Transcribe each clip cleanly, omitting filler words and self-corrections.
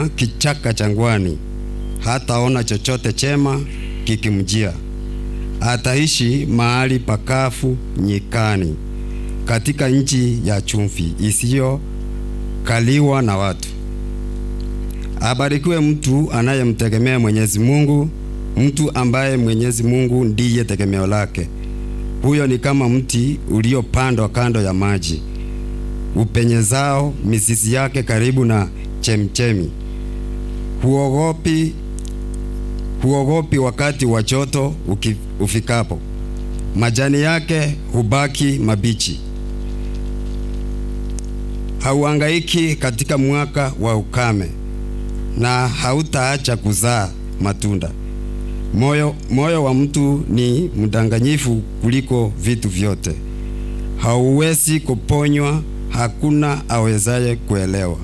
kama kichaka jangwani, hataona chochote chema kikimjia. Ataishi mahali pakavu nyikani, katika nchi ya chumvi isiyokaliwa na watu. Abarikiwe mtu anayemtegemea Mwenyezi Mungu, mtu ambaye Mwenyezi Mungu ndiye tegemeo lake. Huyo ni kama mti uliopandwa kando ya maji, upenyezao mizizi yake karibu na chemchemi. Huogopi wakati wa joto ufikapo. Majani yake hubaki mabichi. Hauhangaiki katika mwaka wa ukame, na hautaacha kuzaa matunda. Moyo wa mtu ni mdanganyifu kuliko vitu vyote. Hauwezi kuponywa, hakuna awezaye kuelewa.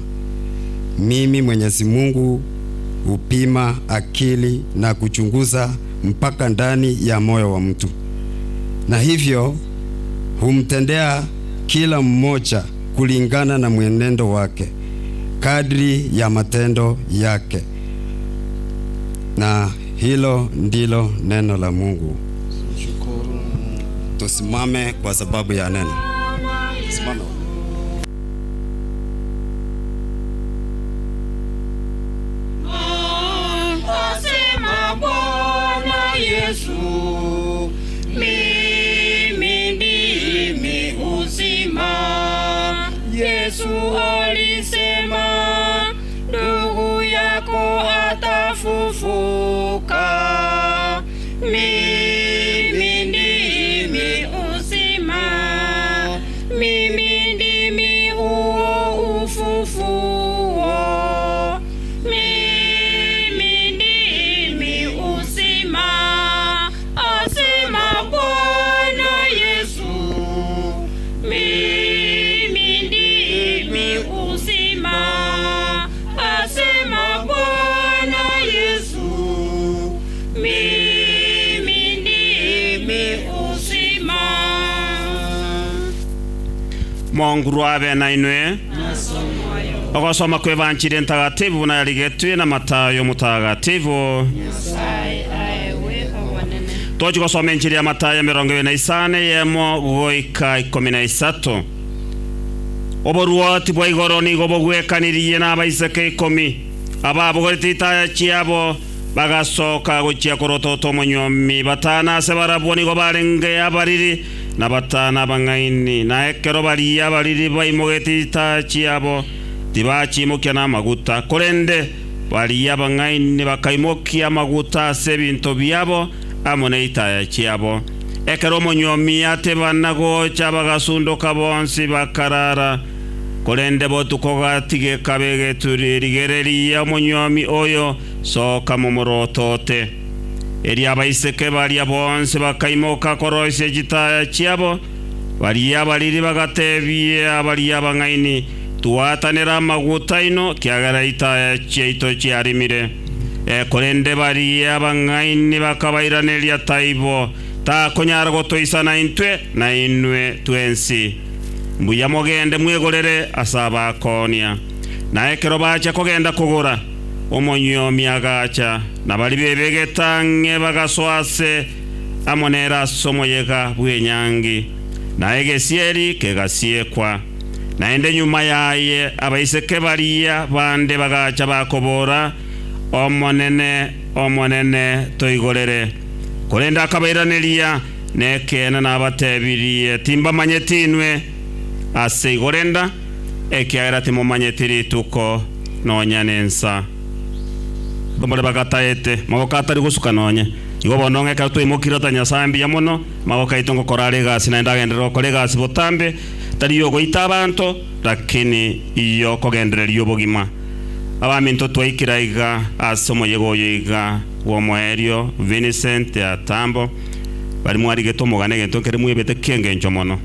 Mimi Mwenyezi Mungu hupima akili na kuchunguza mpaka ndani ya moyo wa mtu, na hivyo humtendea kila mmoja kulingana na mwenendo wake, kadri ya matendo yake. Na hilo ndilo neno la Mungu. Tusimame kwa sababu ya neno. Simama. Asema Bwana Yesu, mimi ndimi uzima. Yesu alisema ndugu yako atafufuka. Mimi ndimi uzima, mimi ndimi huo ufufuo. Mimi ndimi uzima, asema Bwana Yesu. Mimi ndimi uzima, asema Bwana Yesu. Mimi ndimi uzima. Mungu abe na inwe ogosoma ku evanjiri ntagatifu na yarigetwe na Matayo mutagatifu. Tochi gosoma injiri ya Matayo 24 yemo goika 13. Oboruoti bwa igoro nigo bogwekaniriye n'abaiseke 10 ababogorete itaya chiabo bagasoka guchia korototo monyomi batana se barabwo nigo barenge abariri na batana bangaini na ekero bari abariri baimogete itaya chiabo tibachimokia na maguta korende bari abangaini bakaimokia maguta se binto byabo amone itaya chiabo ekero monyomi atebana gocha bagasundoka bonsi bakarara korende botukogatige kabege turirigereria monyomi oyo soka mumorotote eri abaiseke bari bonse bakaimoka koroise gitaya chiabo bari abariri bagatebie abari abangaini tuatanera maguta ino kiagara itaya cheito chiarimire korende bari abangaini bakabairanelya taibo ta konyara gotoisana intwe na inwe twensi mbuya mogende mwegorere asaba konia na ekero bacha kogenda kugura omonyomi agacha na bali bebegetange bagaswase amonera somoyega bwenyangi na egesieri kegasiekwa na ende nyuma yaye abaiseke bariya bande bagacha bakobora omonene toigorere korenda akabairaneliya nekena nabatebirie timba manyetinwe ase igorenda ekiagira timo manyetiri tuko nonya nensa domore bagataete magokatari gusuka nonye igo bononge ka twimukira tanya sambi ya mono magokaito ngokorare gasi na ndagendero kore gasi botambe tari yo goita abantu lakini iyo kogendererio bogima abaminto twaikiraiga asomo yegoyiga wo moerio Vincent atambo bari mwari geto mogane gento kere mwebete kenge nchomono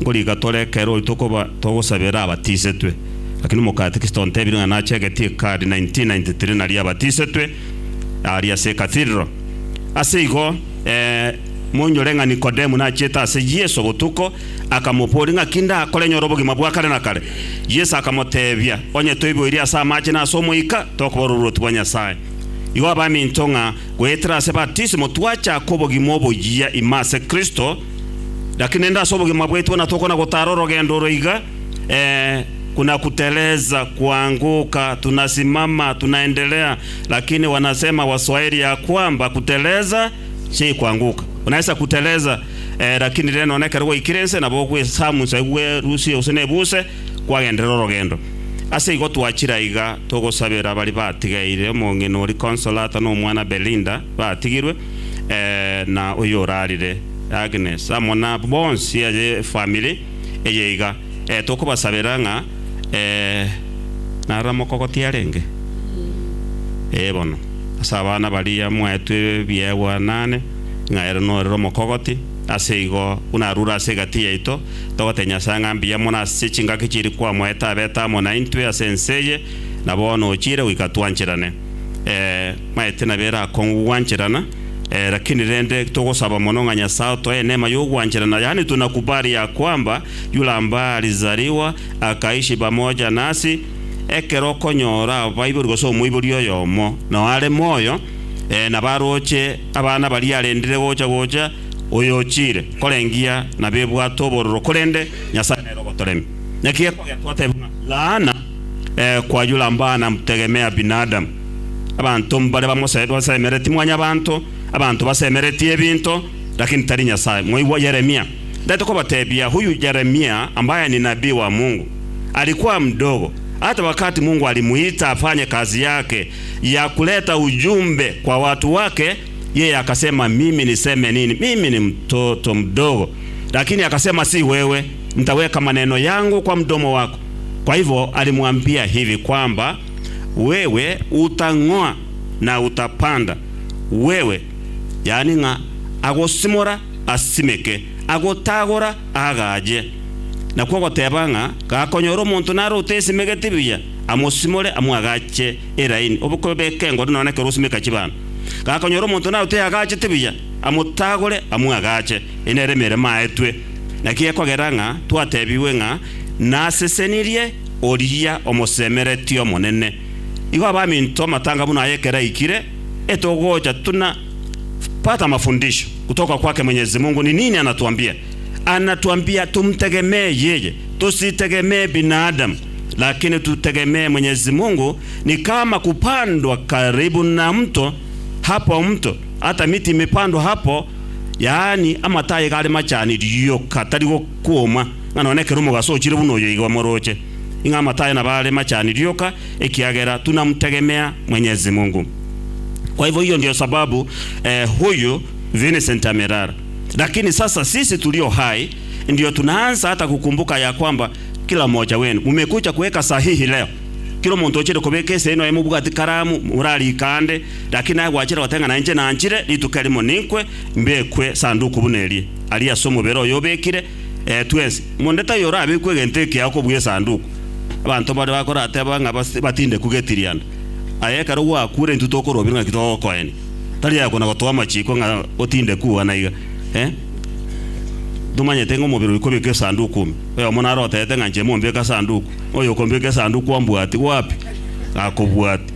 ngori gatore kero itokoba togosabera abatisetwe lakini mukate kistonte birunga na chegeti card 1993 nali abatisetwe aria se cathedral asigo monyorenga Nikodemu na cheta ase Yesu botuko akamupori nga kinda akole nyoro bogima bwa kare na kare. Yesu akamotebia onye toibo iria sa machi na somo ika tokoboruru twa Nyasaye. Igo abamintonga gwetra ase batismo twacha kobogima obogia imase Kristo, lakini nda sobogima bwetu na tokona gotaroro gendo roiga kuna kuteleza, kuanguka, tunasimama, tunaendelea, lakini wanasema Waswahili ya kwamba kuteleza si kuanguka. Unaweza kuteleza lakini reno onekera ikirense na bogwe samu segwe rusi usene buse kwa genderero gendo. Ase igo twachira iga togosabera bali batigaire mongeno ri Consolata no mwana Belinda batigirwe na uyo rarire Agnes amona bonsi ya family eye iga tokobasabera nga nara mokogoti arenge bono asa abana baria mwetu biewa 8 ngaero no mokogoti ase igo unarura ase gati yaito togotenya sanga mbia mona sichinga kichiri kwa mweta beta mona intwe ase nseye na bono chire wikatwanchirane maete na bera kongwanchirana lakini rende togosaba mono nga Nyasaye to neema yogwanchirana, yani tunakubali ya kwamba yule ambaye alizaliwa akaishi pamoja nasi ekero konyora Bible goso muibulio yomo na wale moyo na baroche abana bali alendire gocha oyochire kolengia na bebwa tobororo kolende Nyasaye nero gotolemi nekie kwa twatebuna laana kwa yule ambaye anamtegemea binadamu. Abantu mbale basemereti mwanya abantu basemereti ebinto lakini tari Nyasaye. Mwiwa Yeremia ndato kwa batebia huyu Yeremia ambaye ni nabii wa Mungu alikuwa mdogo, hata wakati Mungu alimuita afanye kazi yake ya kuleta ujumbe kwa watu wake, yeye akasema mimi niseme nini? Mimi ni mtoto mdogo. Lakini akasema si wewe, nitaweka maneno yangu kwa mdomo wako. Kwa hivyo alimwambia hivi kwamba wewe utang'oa na utapanda. Wewe yani nga agosimora asimeke, agotagora agaje. Na kwa gotebanga gakonyoro muntu naro utesimeke tibiya amosimore amwagache eraini obukobe ngo none ke rusimeka kibana gakonyoro muntu naro uteyagache tibiya amutagore amwagache eneremere maetwe. Na kiye kogeranga twatebiwe nga nasesenirie oria omosemeretio monene. Igo abaminto matanga buna yekera ikire etogoja tuna pata mafundisho kutoka kwake Mwenyezi Mungu. Ni nini anatuambia? Anatuambia tumtegemee yeye, tusitegemee binadamu, lakini tutegemee Mwenyezi Mungu. Ni kama kupandwa karibu na mto, hapo mto hata miti imepandwa hapo, yani amataye gari machani diyo katarigo kuoma nanaoneke rumo gasochire buno yiga moroche inga mataye na bale machani diyoka ekiagera tunamtegemea Mwenyezi Mungu. Kwa hivyo hiyo ndio sababu huyu Vincent Amerara. Lakini sasa sisi tulio hai ndio tunaanza hata kukumbuka ya kwamba kila mmoja wenu umekuja kuweka sahihi leo. Kila muntu ochire kubeke seno emubuga ati karamu murali kande, lakini ayo wachira watenga na nje na nchire litukalimo ninkwe mbekwe sanduku buneli aliya somo bero yobekire twensi mondeta yora abekwe genteke yako buye sanduku abantu bari bakora ateba nga batinde kugetiriana ayeka ro wakure ntutoko robinga kitoko eni tali yako na gotwa machiko nga otinde kuwa na iga dumanye tengo mobiro ikobeke sanduku oyo monaro tete nga nje mombeka sanduku oyo kombeke sanduku ambwati wapi akobwati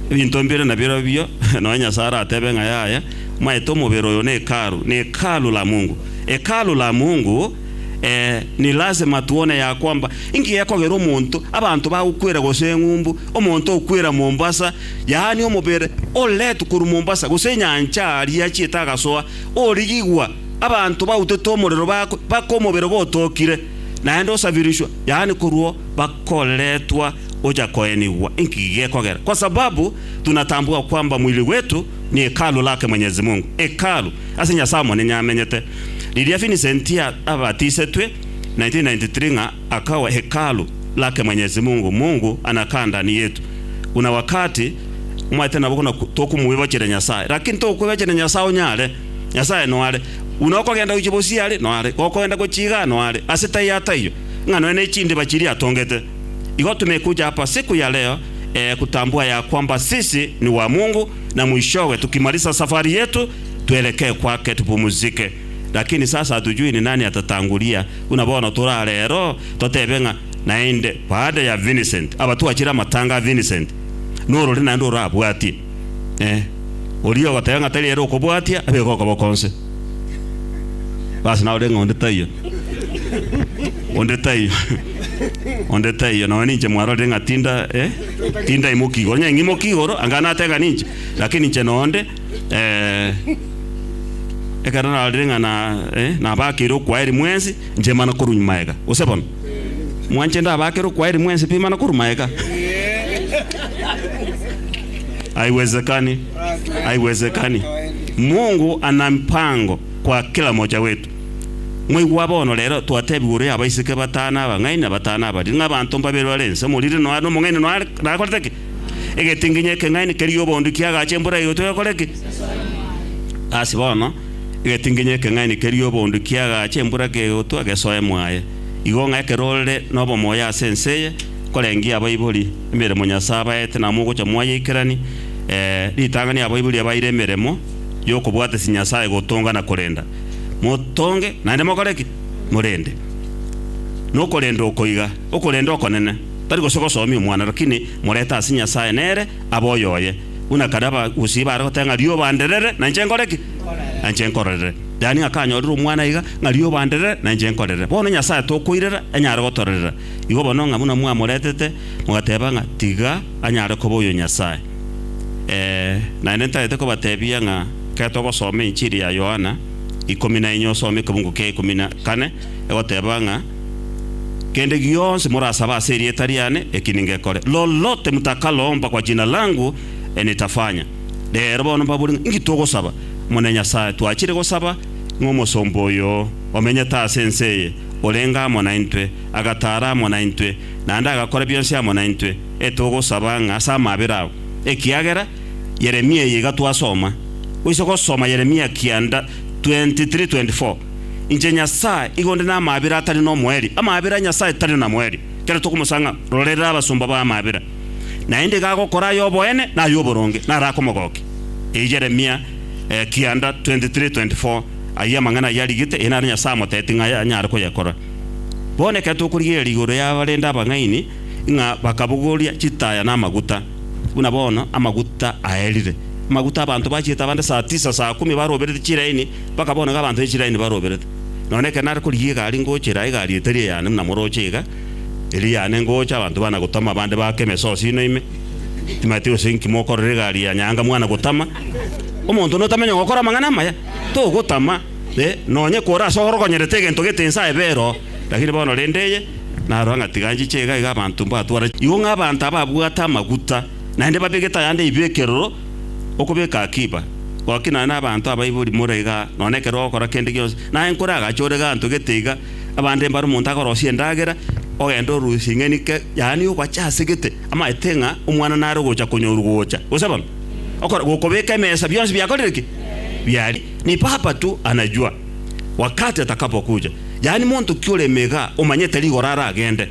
binto mbere na biro byo no Nyasaye atebe nga yaya maito mobiro yo ne kalu la Mungu. Hekalu la Mungu ni lazima tuone ya kwamba ingi yako gero muntu abantu ba ukwera gose ngumbu omuntu ukwera Mombasa yani omobere oletu kuru Mombasa gose nyancha ali yachita soa origigwa abantu ba utetomorero bakomobero botokire naendo savirishwa yani kuruo bakoletwa oja koeniwa ingi yako gero, kwa sababu tunatambua kwamba mwili wetu ni hekalu lake Mwenyezi Mungu. Hekalu asinya samo ni nyamenyete lilia Vincent abatisetwe 1993 nga akawa hekalu lake Mwenyezi Mungu. Mungu anakaa ndani yetu. Una wakati mwate na bokona tokumuwiba kire Nyasaye, lakini tokuwiba kire Nyasaye nyale Nyasaye noale unoko genda uchibosi ale noale koko enda kuchiga noale asita yata hiyo ngano ene chindi bachiri atongete. Igo tumekuja hapa siku ya leo kutambua ya kwamba sisi ni wa Mungu, na mwishowe tukimaliza safari yetu tuelekee kwake, tupumzike. Lakini sasa hatujui ni nani atatangulia. Unabona tura lero totebenga naende baada ya Vincent abatu akira matanga Vincent noro rina ndo rabwati uriyo gatayanga tali ero kubwatia abego kobokonse basi na odenga onde tayo na ninje mwaro denga tinda imuki gonya ngimoki goro angana tenga ninje lakini nje nonde ekarana aldenga na bakiro kwa eri mwenzi nje mana kurunymaega usebona mwanje nda bakiro kwa eri mwenzi pima na kurumaega haiwezekani. Mungu ana mpango kwa kila mmoja wetu. Mwiwa bono lero twatebi uri abaisike batana abangaina batana abadi ngabantu mbabero balense mulire no ano mungaine no nakoleke egetinginye kengaine keriyo bondu kiaga chembura yoto yakoleke asibono egetinginye kengaine keriyo bondu kiaga chembura ke yoto agesoye mwaye igonga kerole nobo moya senseye kolengia abaibuli mbere munyasaba ete na mugo cha mwaye ikerani litangani abaibuli abaire meremo yoko bwate sinyasaye gotonga na kolenda mutonge nande mokoreki murende nokorenda okoiga okorenda okonene tari gosoko somi umwana lakini mureta asinya sae nere aboyoye una kadaba usiba arotenga rio banderere na njenkoreki anjenkorere yani akanyorira umwana iga ngariyo banderere na njenkorere bono nyasaye tokoirera anyara gotorera igo bono ngamuna mwa muretete mugatebanga tiga anyara koboyo nyasaye na nenta eteko batebia nga kato gosoma injili ya Yohana 14 some kabungu ke 14 egotebanga kende gionse murasaba seri etariane ekininge kore lolote mutakalomba kwa jina langu nitafanya lero bono babuli ngitogo saba munenya sa twachire gosaba ngomosomboyo omenya ta senseye olenga mona intwe agatara mona intwe nanda agakora byonse ya mona intwe etogo saba ngasa mabirawo ekiagera Yeremia yiga twasoma wisoko soma Yeremia kianda 23:24 inje nyasaye igonde na mabira atari no mweri amabira nyasaye tari na mweri kero tukumusanga rorera abasumba ba mabira na inde gago kora yoboene na yoboronge na rakomogoke Yeremia kianda 23:24 aya mangana yaligite ina nyasaye motetinga nyara ko yakora bone ketu kuriye ligoro ya balenda bangaini nga bakabugoria chitaya na maguta unabona amaguta aelire maguta abantu bachita bande saa 9 saa 10 baroberete chiraini bakabona abantu chiraini baroberete none kenara kuriyiga ari ngochera igari eteri yani na morochega eri yani ngocha abantu bana gutama bande bakeme sosi no ime Timoteo sinki mokorere gari ya nyanga mwana gutama omuntu no tamenya gukora mangana maya to gutama nonye kora sohorogonyerete gento getensa ebero lakini bono rendeye na ranga tiganji chega iga abantu batwara yunga abantu ababwata maguta nande babegeta yande ibekero okubeka akiba wakina na abantu abayiburi murega nonekero okora kende gyose na enkora agachorega antugetiga abande mbaru muntu akorosie ndagera ogendo rusingenike yani okwachasegete ama etenga umwana naro gocha konyorugocha usabana okora gokobeka mesa byonse byakorereki byari ni papa tu anajua wakati atakapokuja yani muntu kyole mega umanyete ligorara agende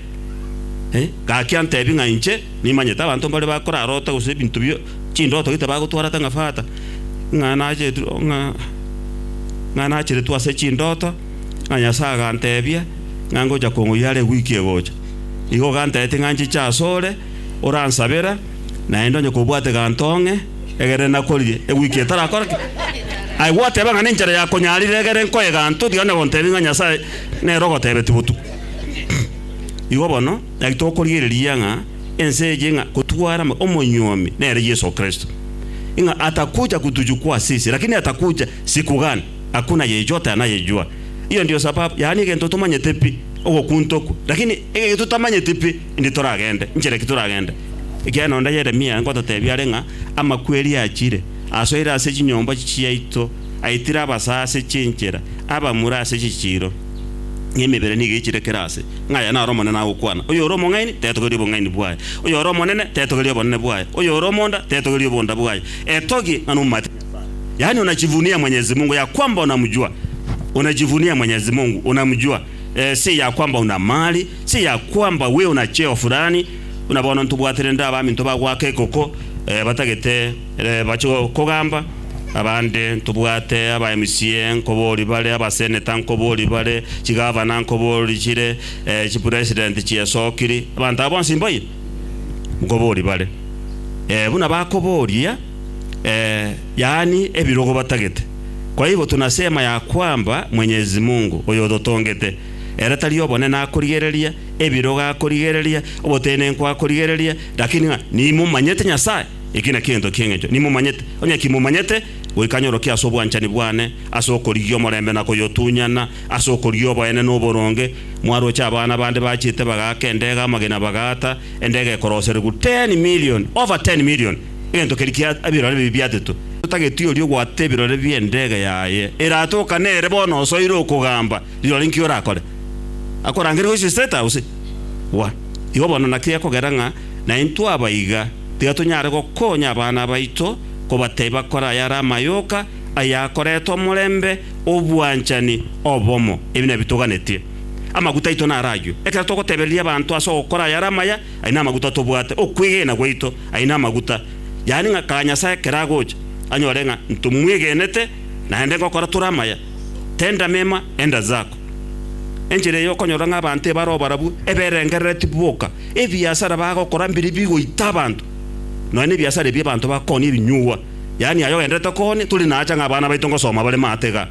gakiante binga inche ni manyeta abantu bale bakora rota use bintu byo chindoto gitaba gutwara tanga fata nganaje nganaje twase chindoto anyasaga antebia ngangoja kongo yale wiki egoja igo gante tinganji cha sole oransabera naendo nyo kubwate gantonge egere nakorie wiki etarakora ai wote banga ninjara ya konyarire egere nkoye ganto dione bontebinga nyasaye ne rogote tibutu igo bono yakitokorigereria nga enseje nga kutwara omonyomi nere Yesu Kristo inga atakuja kutuchukua sisi lakini atakuja siku gani hakuna yeyote anayejua hiyo ndio sababu yani gento tumanye tepi ogo kuntoku lakini ege tutamanye tepi ndi toragende njere kituragende ikiana onda Yeremia ngoto tebyare nga ama kweli achire asoira ase chinyomba chiyaito aitira basase chinjera aba murase chichiro nyemebere nigechire kerase ngaya na romo na ukwana oyo romo ngaini tetogeri bongaini bwaye oyo romo nene tetogeri bonne bwaye oyo romo nda tetogeri bonda bwaye etogi anumati yani unajivunia Mwenyezi Mungu ya kwamba unamjua unajivunia Mwenyezi Mungu unamjua si ya kwamba una mali si ya kwamba wewe una cheo fulani unabona ntubwatere ndaba mintu bagwake koko batagete bacho kogamba abande tubwate aba MCA nkobori bale aba seneta nkobori bale chigavana nkobori chire chi president chiasokiri abantu abonsi mboye nkobori bale buna bakoboria yani ebirogo batagete. Kwa hivyo tunasema ya kwamba Mwenyezi Mungu oyo dotongete era tali obone na akorigereria ebiroga akorigereria obotene nkwa akorigereria lakini ni mumanyete Nyasaye ikina kintu kingejo ni mumanyete onya kimumanyete wikanyoro kia sobwanchani bwane asokorigyo morembe nako yotunyana asokorigyo bwane no boronge mwaro cha bana bande bachite bagakendega magena bagata endege korosere ku 10 million over 10 million ento kerikia abirore bibiatetu tutagetio lyo gwate birore biendege yaye iratoka nere bono soiro kugamba lyo linki orakore akorangere wisi state house wa igo bono nakia kogeranga na intu abaiga tigatunyare gokonya abana baito kobateba kora yara mayoka ayakoretwa murembe obwanchani obomo ebine bituganetie amaguta ito naragyo ekera togoteberia abantu aso gukora yara maya aina amaguta tobwate okwigena gweito aina amaguta yani ngakanya sa keragoja anyorenga ntumwigenete na ende gokora turamaya tenda mema enda zako enjire yo konyoranga abantu baro barabu eberengerere tibuka ebiasara bagokora mbiri bigo itabantu no ne biasara byabantu bakoni ibinyuwa yani ayo endete koni tuli nacha ngabana baitongo soma bale matega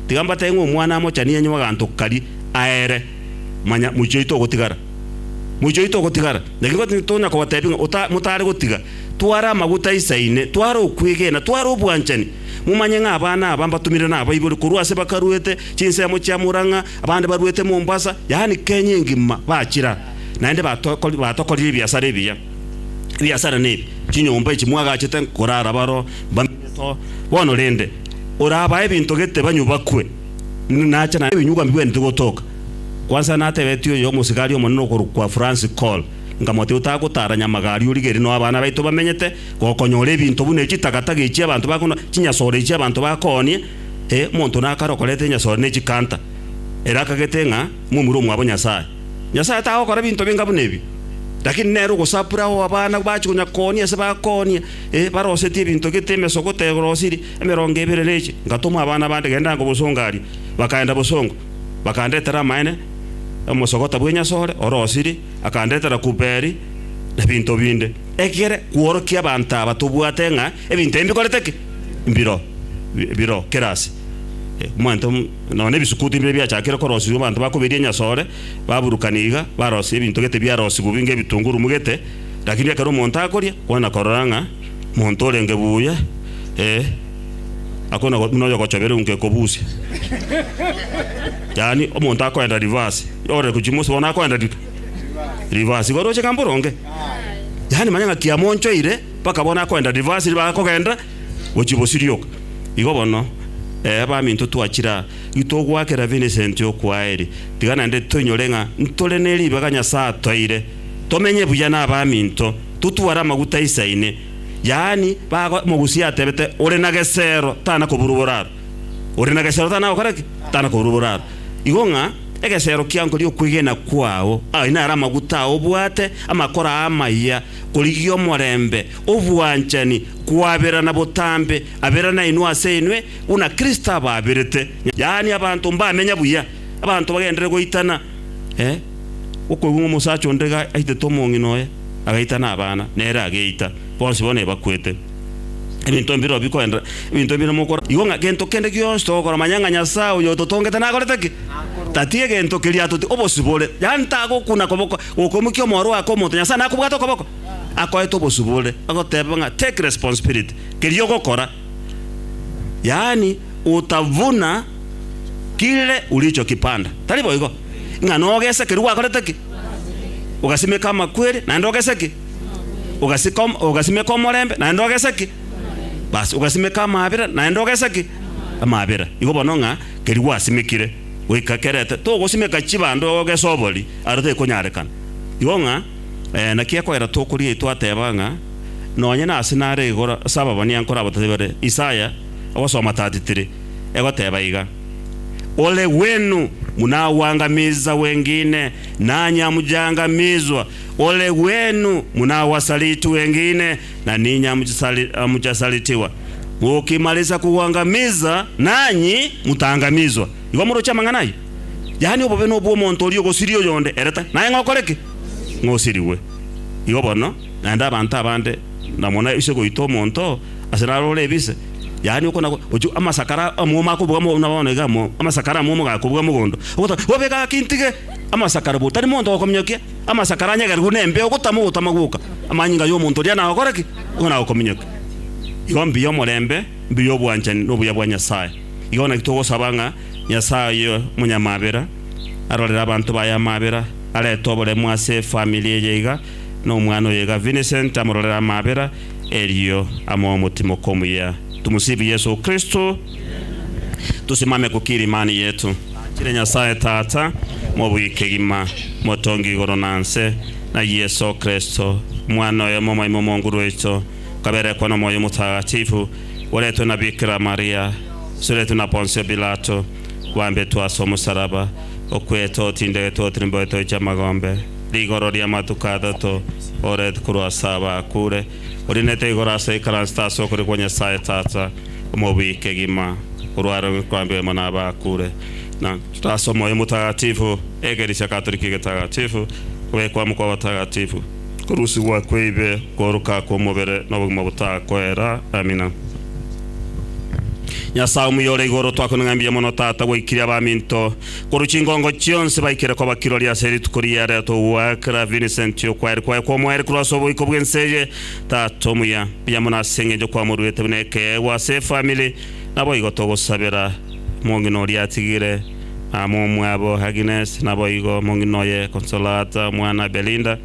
tigamba tengo umwana mo chani enyu bagantu kali aere manya mujoito gotigara ndakiko tonya ko batebinga mutare gotiga twara maguta isaine twara okwigena twara obwanchani mumanye ngabana abamba tumire na abayibuli kurwase bakaruete chinse mo cyamuranga abande baruete Mombasa yani Kenya ngima bakira naende batokoli biasara biya biasara nebi chinyomba ikimwaga chete korara baro bamito wono lende oraba ebintu gete banyubakwe nacha na ebinyuga mbwe ndikotoka kwanza natebetio yo musigari omonno kwa France call ngamote utagutaranya magari urigeri no abana baito bamenyete gokonyora ebintu bune kitagataga iki abantu bakuna kinyasore iki abantu bakonie muntu nakarokorete nyasore ne kikanta era kagetenga mumuro mwabo Nyasaye taokora bintu binga bunebi lakini nero gusapura abana bachikunya konie ase bakonie baroseti ebintu geteme sokote rosiri emeronge ebererechi ngatuma abana bande genda ngo busongari bakaenda busongo bakandetera maene amusogota bwenyasore orosiri akandetera kuperi na bintu binde ekere kuorokia abantu abatubwate nga ebintu mbikoreteke biro kerasi mwanto none bisukuti mbe byachakira korosiri abantu bakoberie nyasore baburukaniga barosi ebintu gete byarosi bubinge bitunguru mugete lakini akaro monta akoria kwana koranga montore ngebuya akona munoyo kochobere unke kobusi yani omuntu akwenda reverse ore kujimusi bona akwenda reverse goroche kamburonge yani manyanga kiamoncho ire paka bona akwenda reverse bakogenda ochibosirioka igo bono aba mintu twachira itogwakera Vincent okwaeri tigana nde tonyorenga ntole neri baganya saa toire tomenye buya na aba mintu tutwara maguta isaine yani bago mugusia tebete ore na gesero tana kuburuburaro ore na gesero tana okaraki tana kuburuburaro igonga egesero kiango lyo kwigena kwao ina ara maguta obwate amakora amaya kuligyo morembe obwanchani kwabera na botambe abera na inwa senwe una Krista babirete yani abantu mbamenya buya abantu bagendere goitana uko umusacho ndega aite tomongi noye agaitana abana nera ageita bonsi bone bakwete ebintu mbiro bikwenda ebintu mbiro mukora igonga gento kende gyonsto okora manyanga Nyasaye yo totongeta nakoreteke tatie gento kiria tuti obosibole yanta gukuna koboko okomukyo moro akomonto Nyasaye nakubwato koboko akoeto obosibole agotebanga take responsibility kirio gokora yani utavuna kile ulichokipanda talibo iko ngano ogese kirwa akoreteke ugasime kama kweli na ndogeseke ugasime kama morembe na ndogeseke basi ugasime kama abira na ndogeseke amabira igo bononga keriwa asimikire wikakerete to gusimeka chibando ogesoboli arate kunyarekana igonga na kiako era tokuri itwatebanga nonye na asinare igora saba bani ankora batebere Isaya awasoma 33 egoteba iga ole wenu munawangamiza wengine nanya mujangamizwa ole wenu munawasaliti wengine na ninya mujasalitiwa mukimaliza kuangamiza nanyi mutangamizwa. Igo murocha mang'anayo. Yani obobe no bwo monto oli ogosirio yonde ereta naye ngokoreki ngosiriwe. Igo bono nanda abantu abande namona ise goito monto asirarore ebise. Yani uko nako oju amasakara amuma kubuga mo nabone gamo amasakara amuma gakubuga mugondo. Obega kintige amasakara butari monto okomnyoke amasakara nyaga gunembe ogutamu utamaguka amanyinga yo monto dia na okoreki ngona okomnyoke. Igo mbiyo morembe mbiyo bwanjani nobuya bwa Nyasaye. Igo na kitogo sabanga Nyasaye munyamabera arorera abantu baya mabera aretobore mwase familia yega no mwana yega Vincent amororera mabera elio amo mutimo komuya. Tumusibi Yesu Kristo. Tusimame kukiri imani yetu. Chile Nyasaye Tata mobwikegima motongi goronanse na Yesu Kristo mwana ya mama Mungu wetu kabere kwa na moyo mutagatifu waletu na Bikira Maria suletu na Poncio Pilato wambe tuaso musaraba okweto tinde to trimbo to chamagombe ligoro ria matukado to oret kurasaba kure orinete igorasa ikarasta sokore kwa Nyasaye Tata mobwikegima urwaro kwambe manaba kure na tutaso moyo mutagatifu egerisha Katoliki getagatifu we kwa mko watagatifu kurusi wa kweibe koruka ko mubere no buguma kwera. Amina. Nyasaye umuyore igoro twakunangambia mono Tata gwikira abaminto kurukingongo cyonse bayikire ko bakirori aseri tukuriya reto wakra Vincent yo kwari kwa mwere kurasobo iko bwenseje Tata umuya byamona sengeje kwa muruete buneke wa se family nabo igotogo sabera mongino riatigire amumwe abo Agnes nabo igo monginoye Consolata mwana Belinda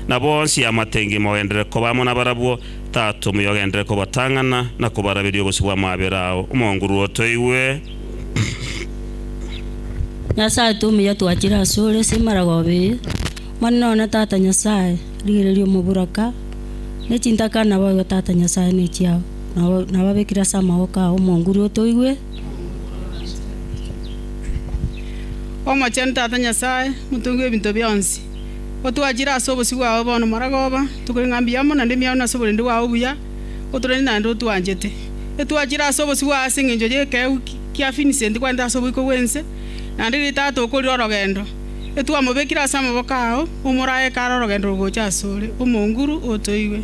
nabo nsi amatengi moendere ko bamona barabwo Tata umuyogendere ko batangana na kubarabiri yogosibwa maberaho umonguru otoiwe. Nyasaye tumiya twakira sore simaragobe manona Tata Nyasaye ligererio muburaka necintaka nabo Tata Nyasaye nechiao nabo bekira sama oka umonguru otoiwe. Omachene Tata Nyasaye mutungu ebinto byonsi otwajira asobosi wawe bono maragoba tukurengambia mo nande miao na sobore ndi wawe buya otureni nande otwanjete etwajira asobosi wawe singenjo je kia Vincent kwanda asobo iko wense nande Tata okori orogendo etwamobekira asama bokao umuraye karo orogendo rugocha asore umonguru otoiwe.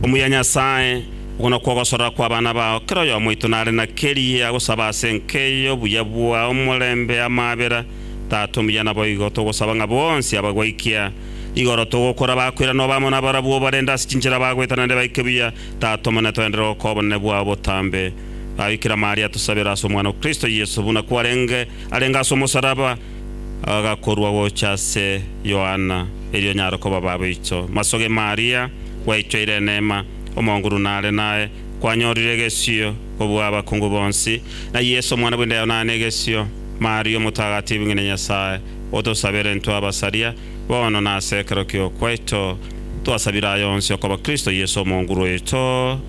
Umuya Nyasaye ukona kwogosora kwa bana bao kero yo mwitu nari na keri ya gusaba senkeyo buya bwa umulembe amabera Tata umuya nabo igo togosaba ngabonsi abagwaikia igoro togokora bakwira no bamona barabuo barenda sikinjira bagwetana nde baikebiya Tata mona twendero kobone bwa botambe Bikira Maria tusabira so mwana Kristo Yesu buna kwarenge alenga so musaraba agakorwa wochase Yohana elio nyaro ko baba icho masoge Maria waicho ire nema omonguru nale nae kwanyorire gesio obwa abakungu bonsi na Yesu mwana bwende yonane gesio Mario mutagatifu ngene Nyasaye otosabere ntu abasaria bono na sekero kyo kweto twasabira yonsi okoba Kristo Yesu omonguru eto.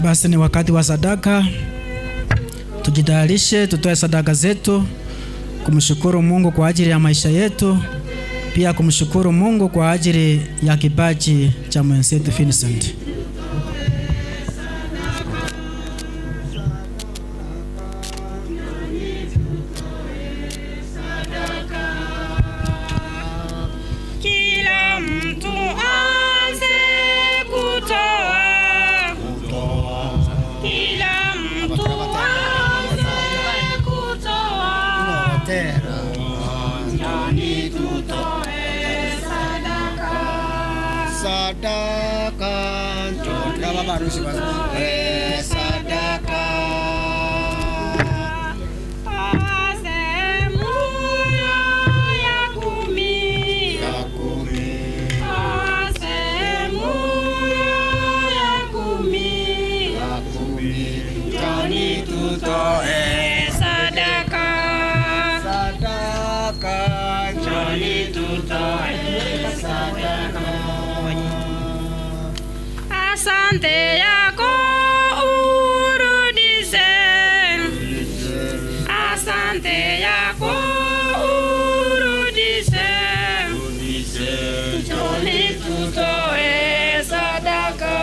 Basi ni wakati wa sadaka. Tujitayarishe tutoe sadaka zetu kumshukuru Mungu kwa ajili ya maisha yetu, pia kumshukuru Mungu kwa ajili ya kipaji cha mwenzetu Vincent. Kila mtu aanze kutoa. Kila mtu aanze kutoa. Njoni tutoe sadaka. Sadaka njoni tutoe sadaka. Sehemu ya kumi. Sehemu ya kumi. Njoni tutoe sadaka. Sadaka njoni tutoe sadaka. Asante yako urudishe. Asante asante yako urudishe. Njoni tutoe sadaka.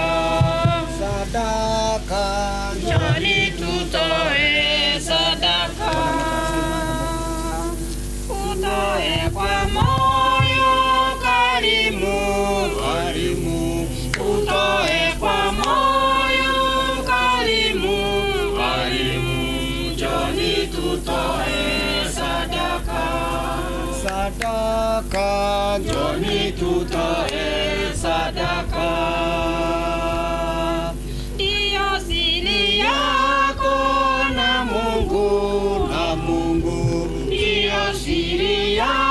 Njoni tutoe sadaka. Utoe kwa moyo karimu. Utoe kwa moyo karimu. Njoni tutoe sadaka. Njoni tutoe sadaka. Ndiyo siri yako na Mungu, ndiyo siri yako